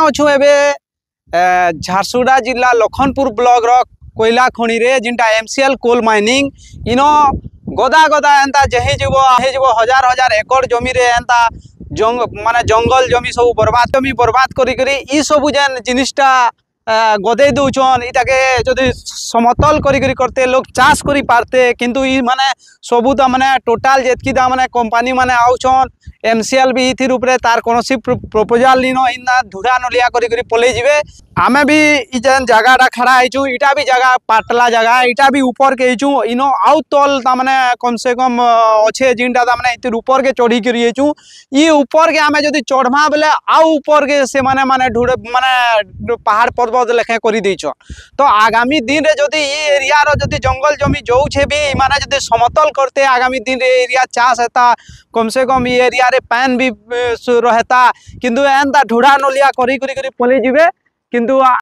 अच्छु एबे झारसुगुड़ा जिला लखनपुर ब्लॉक रो कोयला खणी रे जिनटा एमसीएल कोल माइनिंग इनो गदा गदा एंता जही जीवो हजार हजार एकड़ जमी रे एंता माने जंगल जमी सब बर्बाद करी ई सब जेन जिनिसटा गदे दौचन इटाके जदि समतल करी करते लोग चाष करी पारते किंतु ई माने सबू ता माने टोटाल जेतकी दा माने कंपनी माने आउछन एमसीएल भी इथि रूप रे तार कोनोसी प्रपोजल लिनो इना धुरा नलिया करी पले जिवे आमे भी ई जेन जगहटा खड़ा आइछु इटा भी जगह पाटला जगह इटा भी ऊपर के आइछु इनो आउ तल ता माने कम से कम अच्छे जिनटा ता माने इति ऊपर के चढ़ी करी आइछु ई ऊपर के आमे जदि चढ़मा बेले आउ ऊपर के से माने ढुड़े माने पहाड़ पर्वत लेखे करी दैछ तो आगामी दिन रे जदि ई एरिया रो जदि जंगल जमी जो छे भी माने जदि समतल करते आगामी दिन रे एरिया चाष हेता कम से कम ई एरिया रे पैन भी रहता किंतु एंता ढुड़ा नलिया करी पले जिवे किंतु